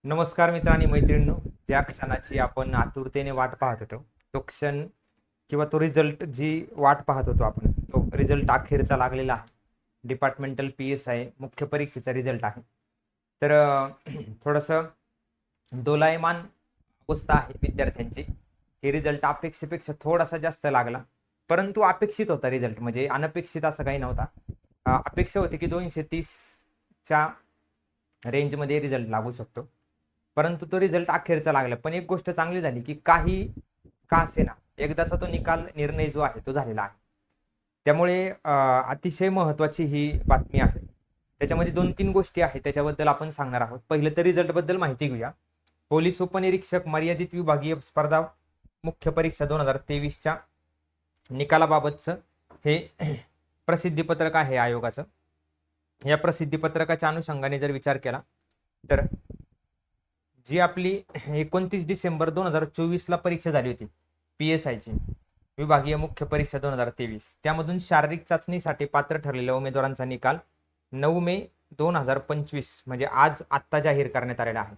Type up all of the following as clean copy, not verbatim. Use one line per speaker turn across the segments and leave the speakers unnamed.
नमस्कार मित्र आणि मैत्रिणींनो. ज्या क्षणाची आपण आतुरतेने वाट पाहत होतो तो क्षण किंवा तो रिझल्ट जी वाट पाहत होतो आपण तो रिझल्ट अखेरचा लागलेला आहे. डिपार्टमेंटल PSI मुख्य परीक्षेचा रिझल्ट आहे. तर थोडंसं दोलायमान अवस्था आहे विद्यार्थ्यांची. हे रिझल्ट अपेक्षेपेक्षा थोडासा जास्त लागला, परंतु अपेक्षित होता रिझल्ट, म्हणजे अनपेक्षित असं काही नव्हता. अपेक्षा होती की 230च्या रेंजमध्ये रिझल्ट लागू शकतो, परंतु तो रिझल्ट अखेरचा लागला. पण एक गोष्ट चांगली झाली की काही का असेना एकदाचा तो निकाल निर्णय जो आहे तो झालेला आहे. त्यामुळे अतिशय महत्वाची ही बातमी आहे. त्याच्यामध्ये 2-3 गोष्टी आहेत, त्याच्याबद्दल आपण सांगणार आहोत. पहिलं तर रिझल्ट बद्दल माहिती घेऊया. पोलीस उपनिरीक्षक मर्यादित विभागीय स्पर्धा मुख्य परीक्षा 2023च्या निकालाबाबतचं हे प्रसिद्धीपत्रक आहे आयोगाचं. या प्रसिद्धीपत्रकाच्या अनुषंगाने जर विचार केला तर जी आपली 29 डिसेंबर 2024ला परीक्षा झाली होती PSIची विभागीय मुख्य परीक्षा 2023, त्यामधून शारीरिक चाचणीसाठी पात्र ठरलेल्या उमेदवारांचा निकाल 9 मे 2025 म्हणजे आत्ता जाहीर करण्यात आलेला आहे.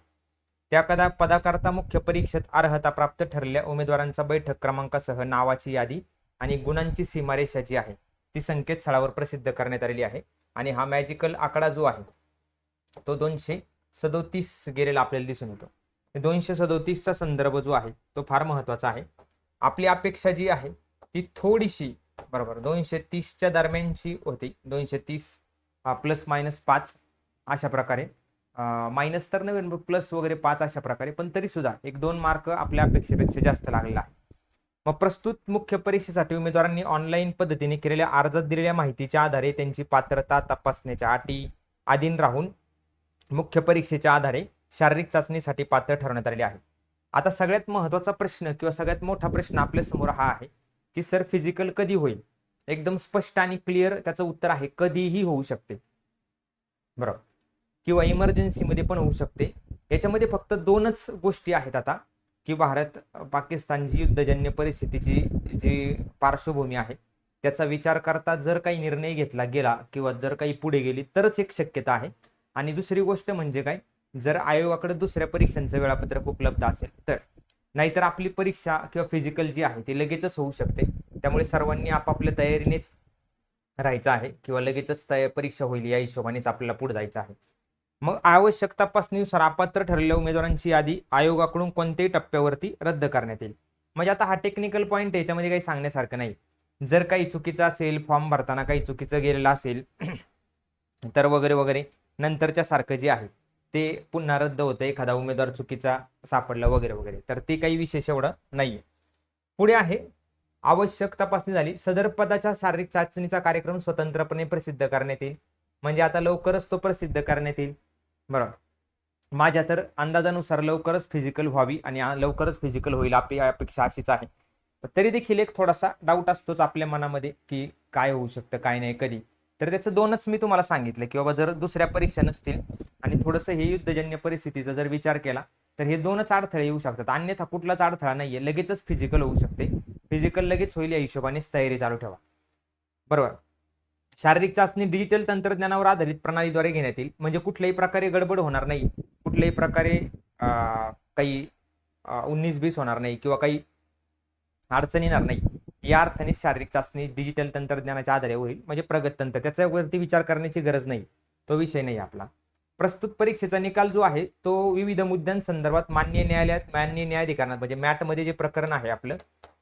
त्या पदाकरता मुख्य परीक्षेत अर्हता प्राप्त ठरलेल्या उमेदवारांचा बैठक क्रमांकासह नावाची यादी आणि गुणांची सीमारेषा जी आहे ती संकेतस्थळावर प्रसिद्ध करण्यात आलेली आहे. आणि हा मॅजिकल आकडा जो आहे तो 237 गेलेला आपल्याला दिसून येतो. 237चा संदर्भ जो आहे तो फार महत्वाचा आहे. आपली अपेक्षा जी आहे ती थोडीशी बरोबर 230च्या दरम्यानची होती. 230 ±5 अशा प्रकारे, मायनस तर नव्हे प्लस वगैरे 5 अशा प्रकारे, पण तरी सुद्धा 1-2 मार्क आपल्या अपेक्षेपेक्षा जास्त लागलेला आहे. मग प्रस्तुत मुख्य परीक्षेसाठी उमेदवारांनी ऑनलाईन पद्धतीने केलेल्या अर्जात दिलेल्या माहितीच्या आधारे त्यांची पात्रता तपासण्याच्या अटी अधीन राहून मुख्य परीक्षेच्या आधारे शारीरिक चाचणीसाठी पात्र ठरवण्यात आलेले आहे. आता सगळ्यात महत्वाचा प्रश्न किंवा सगळ्यात मोठा प्रश्न आपल्या समोर हा आहे की सर फिजिकल कधी होईल. एकदम स्पष्ट आणि क्लिअर त्याचं उत्तर आहे कधीही होऊ शकते, बरोबर, किंवा इमर्जन्सीमध्ये पण होऊ शकते. याच्यामध्ये फक्त 2च गोष्टी आहेत आता, की भारत पाकिस्तान जी युद्धजन्य परिस्थितीची जी पार्श्वभूमी आहे त्याचा विचार करता जर काही निर्णय घेतला गेला किंवा जर काही पुढे गेली तरच एक शक्यता आहे. आणि दुसरी गोष्ट म्हणजे काय, जर आयोगाकडे दुसऱ्या परीक्षांचं वेळापत्रक उपलब्ध असेल तर. नाहीतर आपली परीक्षा किंवा फिजिकल जी आहे ती लगेचच होऊ शकते. त्यामुळे सर्वांनी आपापल्या तयारीनेच राहायचं आहे किंवा लगेचच परीक्षा होईल या हिशोबानेच आपल्याला पुढे जायचं आहे. मग आवश्यक तपासणीनुसार अपात्र ठरलेल्या उमेदवारांची यादी आयोगाकडून कोणत्याही टप्प्यावरती रद्द करण्यात येईल. म्हणजे आता हा टेक्निकल पॉईंट आहे, याच्यामध्ये काही सांगण्यासारखं नाही. जर काही चुकीचं असेल, फॉर्म भरताना काही चुकीचं गेलेलं असेल तर वगैरे वगैरे नंतरच्या सारखं जे आहे ते पुन्हा रद्द होतं, एखादा उमेदवार चुकीचा सापडला वगैरे वगैरे, तर ते काही विशेष एवढं नाहीये. पुढे आहे आवश्यक तपासणी झाली, सदर पदाच्या शारीरिक चाचणीचा कार्यक्रम स्वतंत्रपणे प्रसिद्ध करण्यात येईल. म्हणजे आता लवकरच तो प्रसिद्ध करण्यात येईल, बरोबर. माझ्या तर अंदाजानुसार लवकरच फिजिकल व्हावी आणि लवकरच फिजिकल होईल आपली अपेक्षा अशीच आहे. तरी देखील एक थोडासा डाऊट असतोच आपल्या मनामध्ये की काय होऊ शकतं काय नाही कधी. तर त्याचं 2च मी तुम्हाला सांगितलं की बाबा जर दुसऱ्या परीक्षा नसतील आणि थोडंसं हे युद्धजन्य परिस्थितीचा जर विचार केला तर हे 2च अडथळे येऊ शकतात, अन्यथा कुठलाच अडथळा नाहीये. लगेचच फिजिकल होऊ शकते, फिजिकल लगेच होईल या हिशोबानेच तयारी चालू ठेवा, बरोबर. शारीरिक चाचणी डिजिटल तंत्रज्ञानावर आधारित प्रणालीद्वारे घेण्यात येईल. म्हणजे कुठल्याही प्रकारे गडबड होणार नाही, कुठल्याही प्रकारे काही 19-20 होणार नाही किंवा काही अडचण येणार नाही. या अर्थाने शारीरिक चाचणी डिजिटल तंत्रज्ञानाच्या आधारे होईल, म्हणजे प्रगत तंत्र, त्याच्यावरती विचार करण्याची गरज नाही, तो विषय नाही आपला. प्रस्तुत परीक्षेचा निकाल जो आहे तो विविध मुद्द्यांसंदर्भात मान्य न्यायाधिकरणात म्हणजे मॅटमध्ये जे प्रकरण आहे आपलं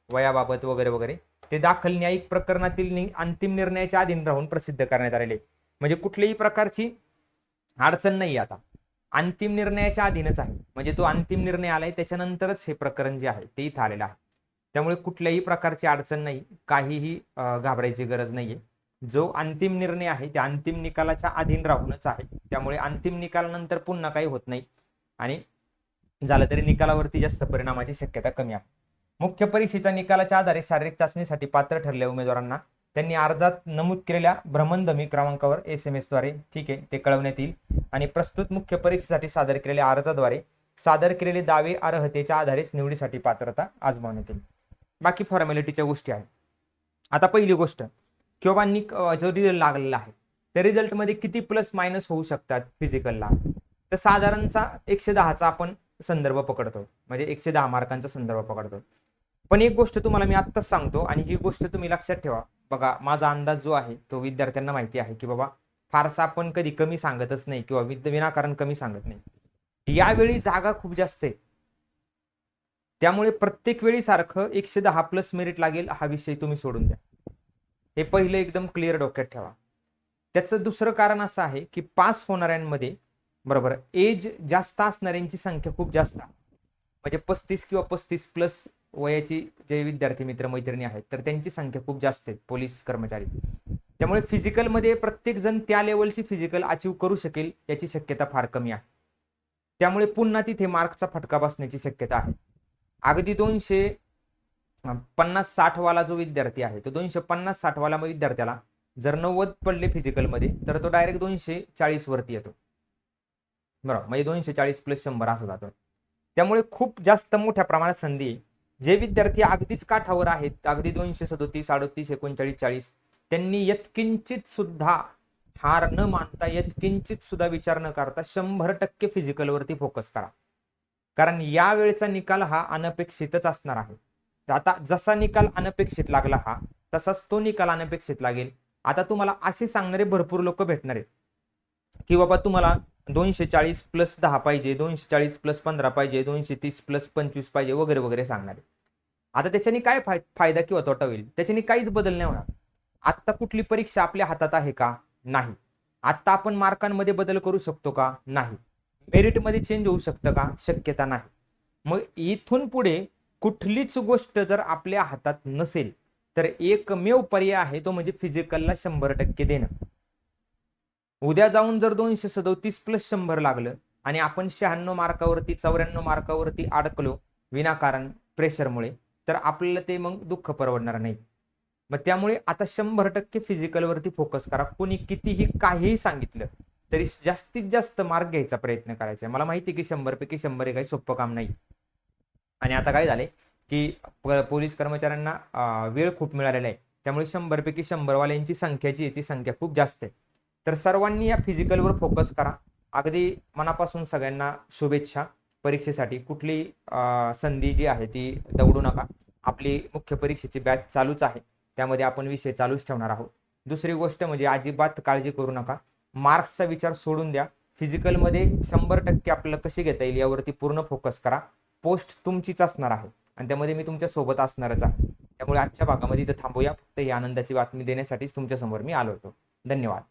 वयाबाबत वगैरे वगैरे ते दाखल न्यायिक प्रकरणातील अंतिम निर्णयाच्या अधीन राहून प्रसिद्ध करण्यात आलेले. म्हणजे कुठल्याही प्रकारची अडचण नाही, आता अंतिम निर्णयाच्या अधीनच आहे. म्हणजे तो अंतिम निर्णय आलाय त्याच्यानंतरच हे प्रकरण जे आहे ते इथं आलेलं आहे. त्यामुळे कुठल्याही प्रकारची अडचण नाही, काहीही घाबरायची गरज नाहीये. जो अंतिम निर्णय आहे त्या अंतिम निकालाच्या अधीन राहूनच आहे. त्यामुळे अंतिम निकालानंतर पुन्हा काही होत नाही आणि झालं तरी निकालावरती जास्त परिणामाची शक्यता कमी आहे. मुख्य परीक्षेच्या निकालाच्या आधारे शारीरिक चाचणीसाठी पात्र ठरलेल्या उमेदवारांना त्यांनी अर्जात नमूद केलेल्या भ्रमणध्वनी क्रमांकावर SMS द्वारे ठीक आहे ते कळवण्यात येईल. आणि प्रस्तुत मुख्य परीक्षेसाठी सादर केलेल्या अर्जाद्वारे सादर केलेले दावे अर्हतेच्या आधारेच निवडीसाठी पात्रता आजमावण्यात येईल. बाकी फॉर्मॅलिटीच्या गोष्टी आहेत. आता पहिली गोष्ट की बाबा जो रिझल्ट लागलेला आहे त्या रिझल्टमध्ये किती प्लस मायनस होऊ शकतात फिजिकलला. तर साधारणचा 110चा आपण संदर्भ पकडतो, म्हणजे 110 मार्कांचा संदर्भ पकडतो. पण एक गोष्ट तुम्हाला मी आत्ताच सांगतो आणि ही गोष्ट तुम्ही लक्षात ठेवा. बघा, माझा अंदाज जो आहे तो विद्यार्थ्यांना माहिती आहे की बाबा फारसा आपण कधी कमी सांगतच नाही किंवा विनाकारण कमी सांगत नाही. यावेळी जागा खूप जास्त आहे, त्यामुळे प्रत्येक वेळी सारखं 110 प्लस मेरिट लागेल हा विषय तुम्ही सोडून द्या. हे पहिलं एकदम क्लिअर डोक्यात ठेवा. त्याचं दुसरं कारण असं आहे की पास होणाऱ्यांमध्ये बरोबर एज जास्त असणाऱ्यांची संख्या खूप जास्त आहे. म्हणजे 35 किंवा 35 प्लस वयाची जे विद्यार्थी मित्र मैत्रिणी आहेत तर त्यांची संख्या खूप जास्त आहे पोलीस कर्मचारी. त्यामुळे फिजिकलमध्ये प्रत्येक जण त्या लेवलची फिजिकल अचीव करू शकेल याची शक्यता फार कमी आहे. त्यामुळे पुन्हा तिथे मार्कचा फटका बसण्याची शक्यता आहे. अगदी 250-60 वाला जो विद्यार्थी आहे तो 250-60 वाला विद्यार्थ्याला जर 90 पडले फिजिकलमध्ये तर तो डायरेक्ट 240 वरती येतो, बरोबर, म्हणजे 240 प्लस 100 असं जातो. त्यामुळे खूप जास्त मोठ्या प्रमाणात संधी आहे. जे विद्यार्थी अगदीच काठावर आहेत, अगदी 237, 38, 39, 40, त्यांनी यत्किंचित सुद्धा हार न मानता यत्किंचित सुद्धा विचार न करता 100% फिजिकलवरती फोकस करा. कारण या वेळचा निकाल हा अनपेक्षितच असणार आहे. आता जसा निकाल अनपेक्षित लागला हा तसाच तो निकाल अनपेक्षित लागेल. आता तुम्हाला असे सांगणारे भरपूर लोक भेटणार आहेत की बाबा तुम्हाला 240 प्लस 10 पाहिजे, 240 प्लस 15 पाहिजे, 230 प्लस 25 पाहिजे वगैरे वगैरे सांगणारे. आता त्याच्याने काय फायदा किंवा तोटा होईल? त्याच्याने काहीच बदल नाही होणार. आत्ता कुठली परीक्षा आपल्या हातात आहे का? नाही. आत्ता आपण मार्कांमध्ये बदल करू शकतो का? नाही. मेरिटमध्ये चेंज होऊ शकतं का? शक्यता नाही. मग इथून पुढे कुठलीच गोष्ट जर आपल्या हातात नसेल तर एकमेव पर्याय आहे तो म्हणजे फिजिकलला 100% देणं. उद्या जाऊन जर 237 प्लस 100 लागलं आणि आपण 96 मार्कावरती 94 मार्कावरती अडकलो विनाकारण प्रेशरमुळे, तर आपल्याला ते मग दुःख परवडणार नाही. मग त्यामुळे आता 100% फिजिकलवरती फोकस करा. कोणी कितीही काहीही सांगितलं तरी जास्तीत जास्त मार्क घ्यायचा प्रयत्न करायचा. मला माहिती की 100 पैकी 100 हे काही सोपं काम नाही. आणि आता काय झालंय की पोलीस कर्मचाऱ्यांना वेळ खूप मिळालेला आहे, त्यामुळे 100 पैकी 100 वाल्यांची संख्या जी आहे ती संख्या खूप जास्त आहे. तर सर्वांनी या फिजिकलवर फोकस करा. अगदी मनापासून सगळ्यांना शुभेच्छा. परीक्षेसाठी कुठली संधी जी आहे ती दवडू नका. आपली मुख्य परीक्षेची बॅच चालूच आहे, त्यामध्ये आपण विषय चालूच ठेवणार आहोत. दुसरी गोष्ट म्हणजे अजिबात काळजी करू नका, मार्क्सचा विचार सोडून द्या. फिजिकलमध्ये 100% आपल्याला कशी घेता येईल यावरती पूर्ण फोकस करा. पोस्ट तुमचीच असणार आहे आणि त्यामध्ये मी तुमच्या सोबत असणारच आहे. त्यामुळे आजच्या भागामध्ये इथं थांबूया. फक्त ही आनंदाची बातमी देण्यासाठीच तुमच्या समोर मी आलो होतो. धन्यवाद.